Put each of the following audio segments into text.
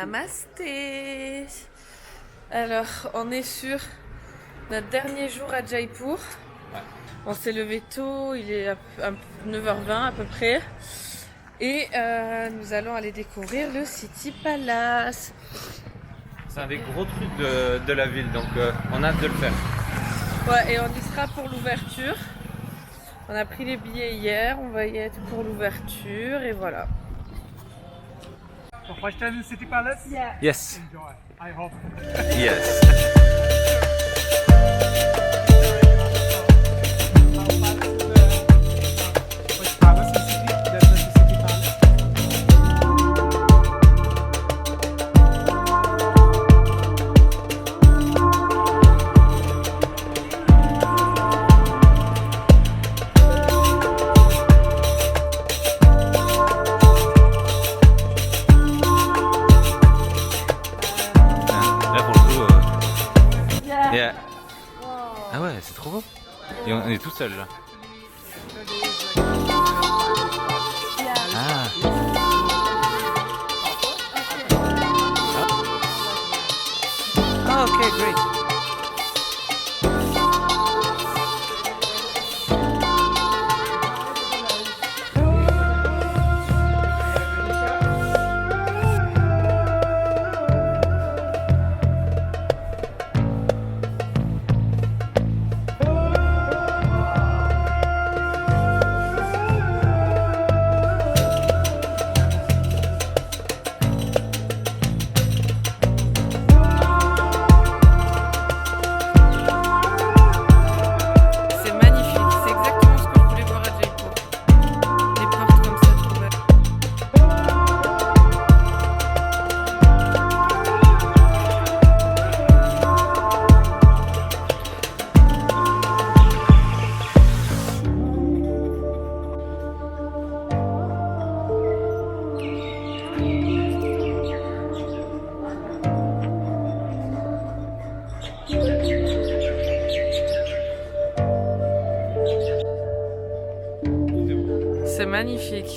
Namasté. Alors, on est sur notre dernier jour à Jaipur. Ouais. On s'est levé tôt, il est 9h20 à peu près. Et nous allons aller découvrir le City Palace. C'est un des gros trucs de la ville, donc on a hâte de le faire. Ouais, et on y sera pour l'ouverture. On a pris les billets hier, on va y être pour l'ouverture et voilà. So first time in City Palace? Yeah. Yes. Enjoy. I hope. Yes. First palace in city. That's the City Palace. Là pour le coup, Yeah. ah ouais, c'est trop beau. Et on est tout seul là. Ah. Ah, ok, great. C'est magnifique, c'est exactement ce que je voulais voir à Jaipur. Les portes comme ça, trop belles. C'est magnifique.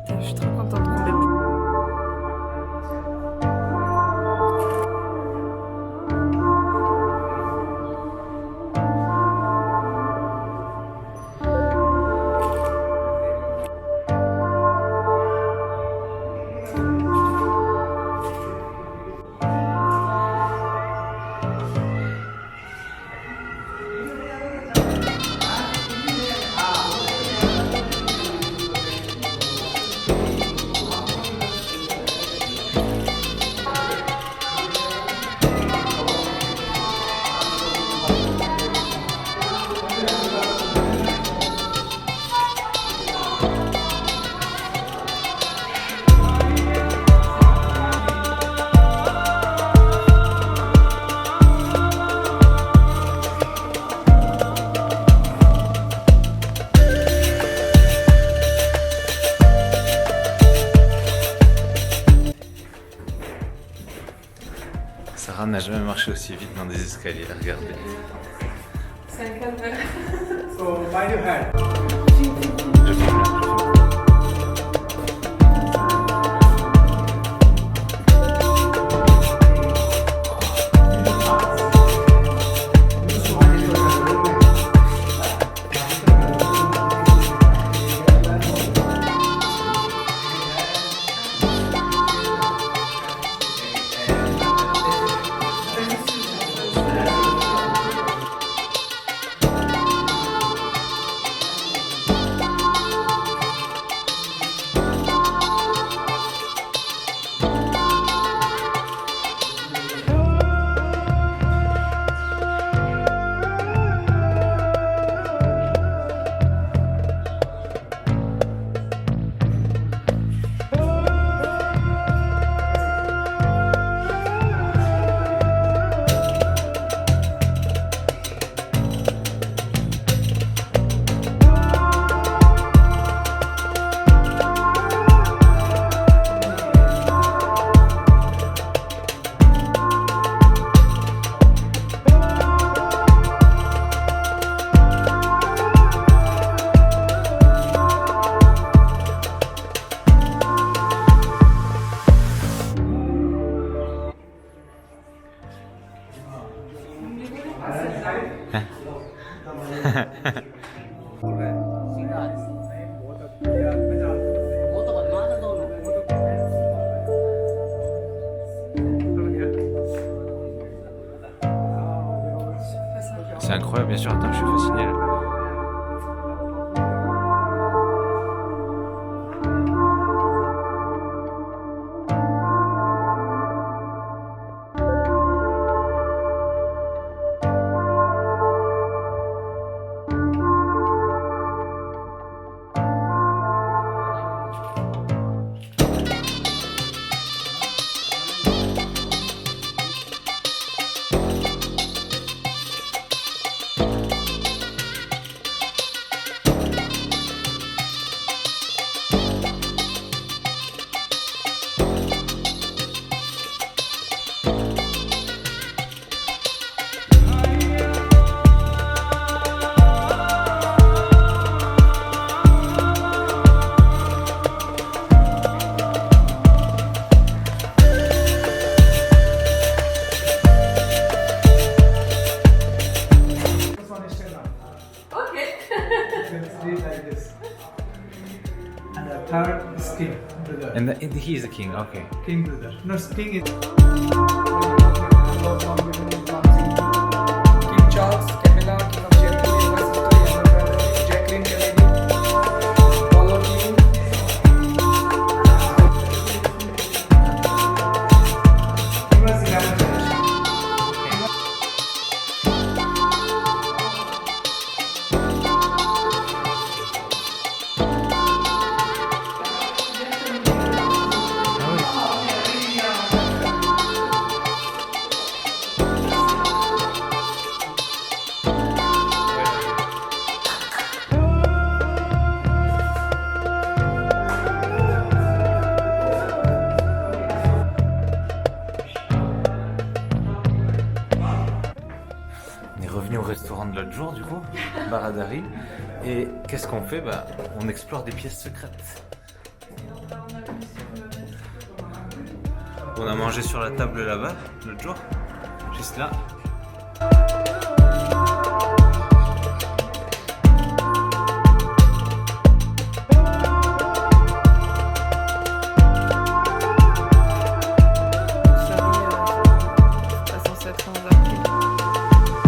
Je suis trop contente qu'on l'ait pris. Sarah n'a jamais marché aussi vite dans des escaliers, regardez. C'est un calvaire. So why do you have? Je filme là, je filme. वो तो बदमाश है दोनों। C'est incroyable, bien sûr. Attends, je suis fasciné là. It's on Instagram. Ok. You can see it like this. And the third is king, brother. And he is the king. Okay. King brother. No, king is. King Charles, Camilla, King of Germany, my sister, younger brother, Jacqueline Kennedy, Paolo King. He was 11 years. On est revenu au restaurant de l'autre jour, du coup, Baradari. Et qu'est-ce qu'on fait? Bah, on explore des pièces secrètes. On a mangé sur la table là-bas, l'autre jour, juste là. Pas censé être en Afrique.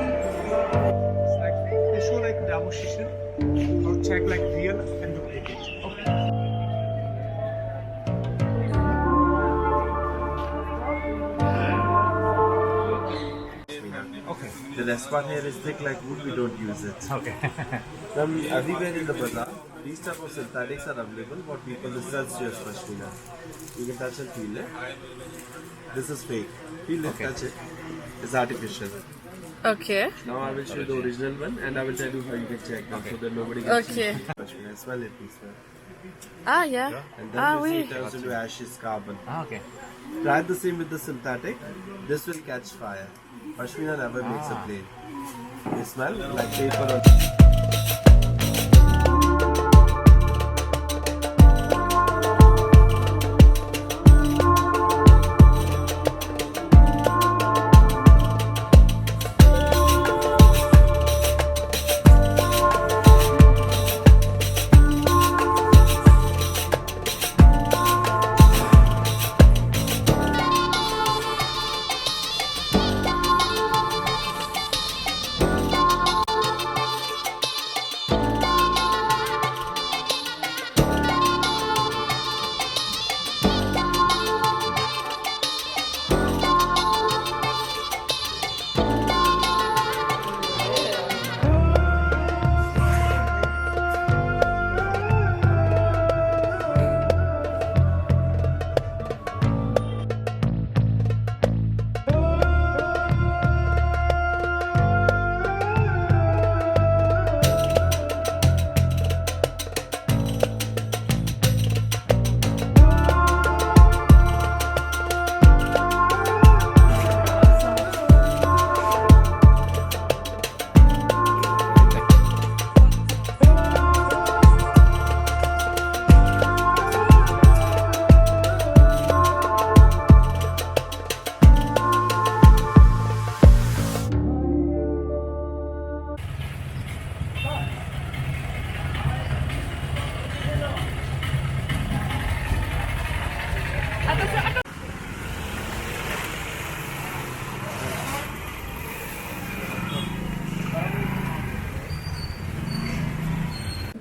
It's like they show like demonstration or check like real and duplicate. Okay. Okay. The rest part here is thick like wood, we don't use it. Okay. Then everywhere in the bazaar, these type of synthetics are available, what we call the celsius pashmina. You can touch and feel it. This is fake. Feel it, touch it. It's artificial. Ok. Now I will show you the original one and I will tell you how you can check them so that nobody gets Ok. pashmina. Smell it, please smell. Ah, yeah. And then Ah, you see oui. it turns into ashes, carbon. Ah, okay. Try the same with the synthetic. This will catch fire. Pashmina never makes a flame. They smell like paper or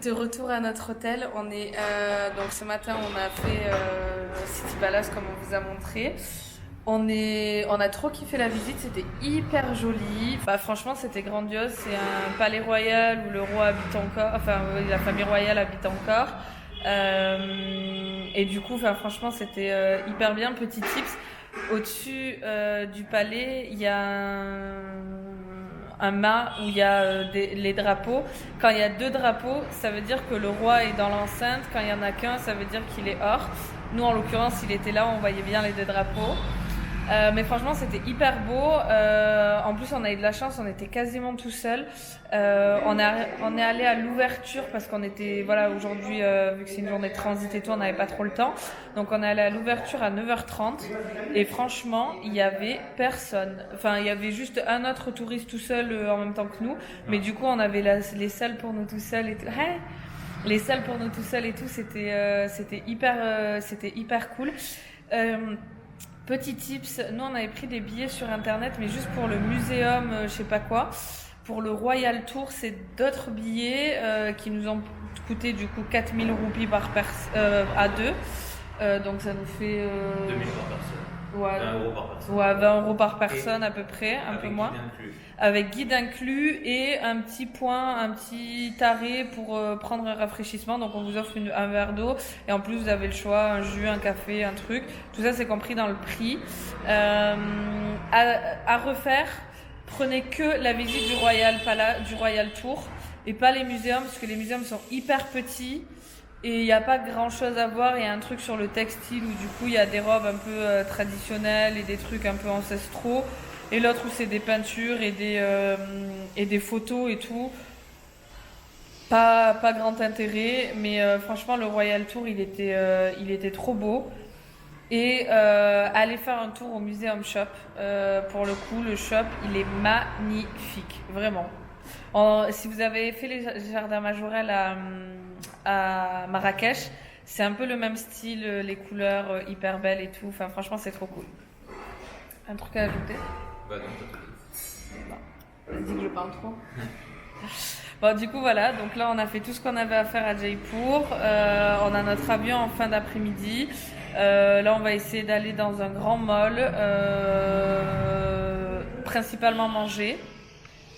de retour à notre hôtel. On est donc ce matin on a fait City Palace comme on vous a montré. On a trop kiffé la visite, c'était hyper joli. Bah, franchement, c'était grandiose. C'est un palais royal où le roi habite encore, enfin la famille royale habite encore. Et du coup, enfin, franchement, c'était hyper bien. Petit tips, au-dessus du palais, il y a un mât où il y a les drapeaux. Quand il y a 2 drapeaux, ça veut dire que le roi est dans l'enceinte. Quand il y en a qu'un, ça veut dire qu'il est hors. Nous, en l'occurrence, il était là, on voyait bien les 2 drapeaux. Mais franchement, c'était hyper beau. En plus, on a eu de la chance, on était quasiment tout seul. On est allé à l'ouverture parce qu'on était, voilà, aujourd'hui, vu que c'est une journée de transit et tout, on n'avait pas trop le temps. Donc, on est allé à l'ouverture à 9h30. Et franchement, il y avait personne. Enfin, il y avait juste un autre touriste tout seul en même temps que nous. Mais du coup, on avait les salles pour nous tout seuls et tout. Hey, les salles pour nous tout seuls et tout, c'était hyper cool. Petit tips, nous on avait pris des billets sur internet, mais juste pour le muséum, je sais pas quoi. Pour le Royal Tour, c'est d'autres billets qui nous ont coûté du coup 4000 roupies par à 2. Donc ça nous fait 2000 par personne. Ouais, 20 euros par personne. Ouais, 20 euros par personne à peu près, un peu moins. Avec guide inclus et un petit arrêt pour prendre un rafraîchissement. Donc on vous offre un verre d'eau et en plus vous avez le choix, un jus, un café, un truc. Tout ça c'est compris dans le prix. À refaire, prenez que la visite du Royal Tour et pas les muséums parce que les muséums sont hyper petits. Et il n'y a pas grand chose à voir, il y a un truc sur le textile où du coup il y a des robes un peu traditionnelles et des trucs un peu ancestraux. Et l'autre où c'est des peintures et des photos et tout. Pas grand intérêt, mais franchement le Royal Tour il était trop beau. Et allez faire un tour au Museum Shop. Pour le coup, le shop il est magnifique, vraiment. Si vous avez fait les jardins majorels à Marrakech, c'est un peu le même style, les couleurs hyper belles et tout. Enfin, franchement, c'est trop cool. Un truc à ajouter? Bah non, elle dit que je parle trop. Bon, du coup, voilà. Donc là, on a fait tout ce qu'on avait à faire à Jaipur. On a notre avion en fin d'après-midi. Là, on va essayer d'aller dans un grand mall, principalement manger.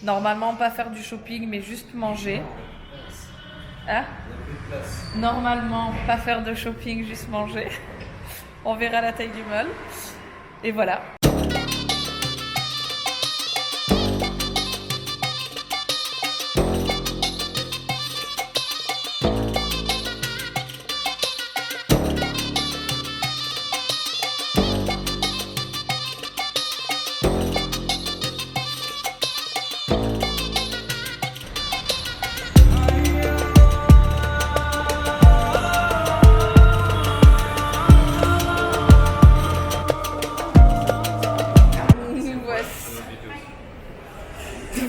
Normalement, pas faire du shopping, mais juste manger. Hein? Normalement, pas faire de shopping, juste manger. On verra la taille du mall. Et voilà.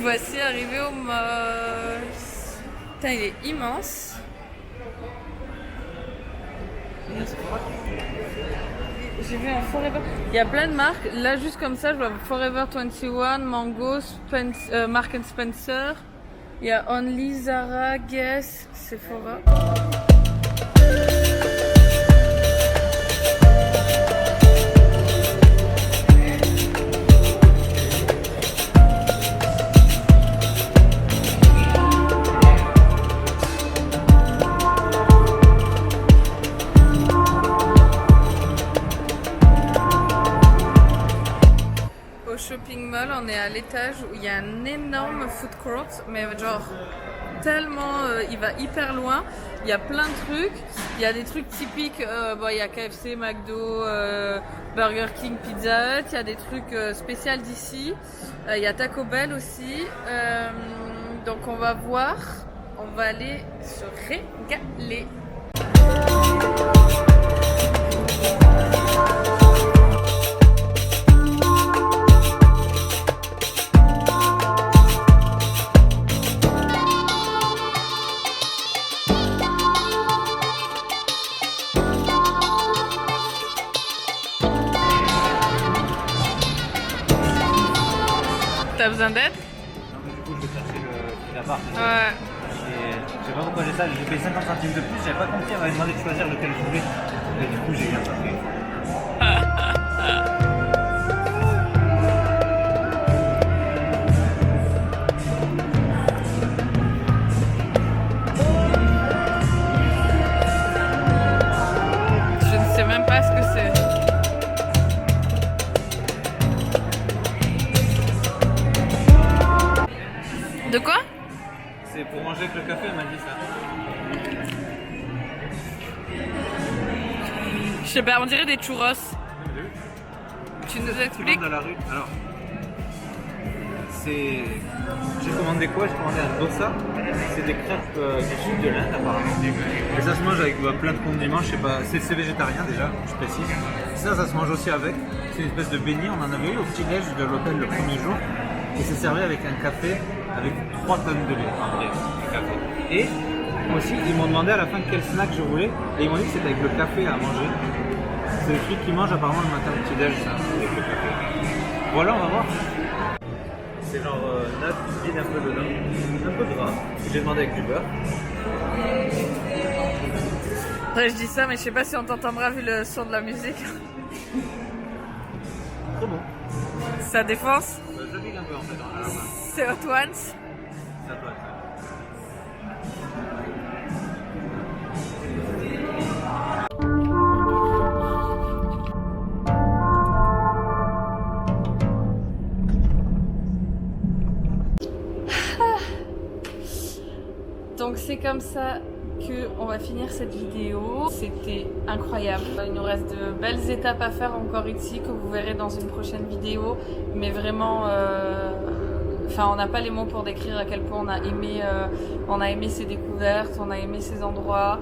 Voici arrivé au mall. Putain, il est immense. J'ai vu un Forever. Il y a plein de marques. Là, juste comme ça, je vois Forever 21, Mango, Mark & Spencer. Il y a Only, Zara, Guess, Sephora. Shopping mall, on est à l'étage où il y a un énorme food court, mais genre tellement il va hyper loin. Il y a plein de trucs, il y a des trucs typiques, bon, il y a KFC, McDo, Burger King, Pizza Hut, il y a des trucs spéciaux d'ici, il y a Taco Bell aussi. Donc on va voir, on va aller se régaler. T'as besoin d'aide? Non, mais du coup, je vais chercher la barre. Ouais. sais pas pourquoi j'ai ça, j'ai payé 50 centimes de plus, j'avais pas compris, on m'avait demandé de choisir lequel je voulais. Et du coup j'ai bien ça. Je ne sais même pas ce que c'est. De quoi? C'est pour manger avec le café, elle m'a dit ça. Je sais pas, on dirait des churros. Tu nous expliques? Dans la rue. Alors, c'est. J'ai commandé quoi? J'ai commandé un dosa. C'est des crêpes du sud de l'Inde apparemment. Et ça se mange avec plein de condiments. Je sais pas. C'est végétarien déjà, je précise. Ça se mange aussi avec. C'est une espèce de beignet. On en avait eu au petit-déj de l'hôtel le premier jour. Et c'est servi avec un café avec 3 tonnes de lait en vrai. Et moi aussi, ils m'ont demandé à la fin quel snack je voulais. Et ils m'ont dit que c'était avec le café à manger. C'est le truc qu'ils mangent apparemment le matin au petit-déj, ça, avec le café. Voilà, on va voir. C'est genre natte, vide un peu dedans, un peu gras. J'ai demandé avec du beurre. Ouais, je dis ça, mais je sais pas si on t'entendra vu le son de la musique. Trop bon. Ça défonce. Ça pique un peu en fait à la fin. C'est Hot Ones. Ça doit être. Donc c'est comme ça qu'on va finir cette vidéo. C'était incroyable. Il nous reste de belles étapes à faire encore ici que vous verrez dans une prochaine vidéo. Mais vraiment, on n'a pas les mots pour décrire à quel point on a aimé ces découvertes, on a aimé ces endroits.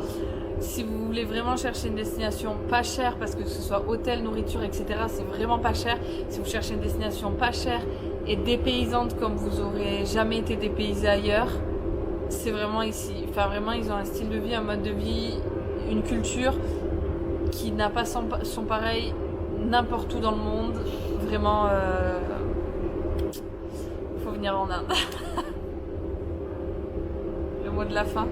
Si vous voulez vraiment chercher une destination pas chère, parce que ce soit hôtel, nourriture, etc., c'est vraiment pas cher. Si vous cherchez une destination pas chère et dépaysante comme vous aurez jamais été dépaysé ailleurs, c'est vraiment ici. Enfin, vraiment, ils ont un style de vie, un mode de vie, une culture qui n'a pas son pareil n'importe où dans le monde. Vraiment, faut venir en Inde. Le mot de la fin.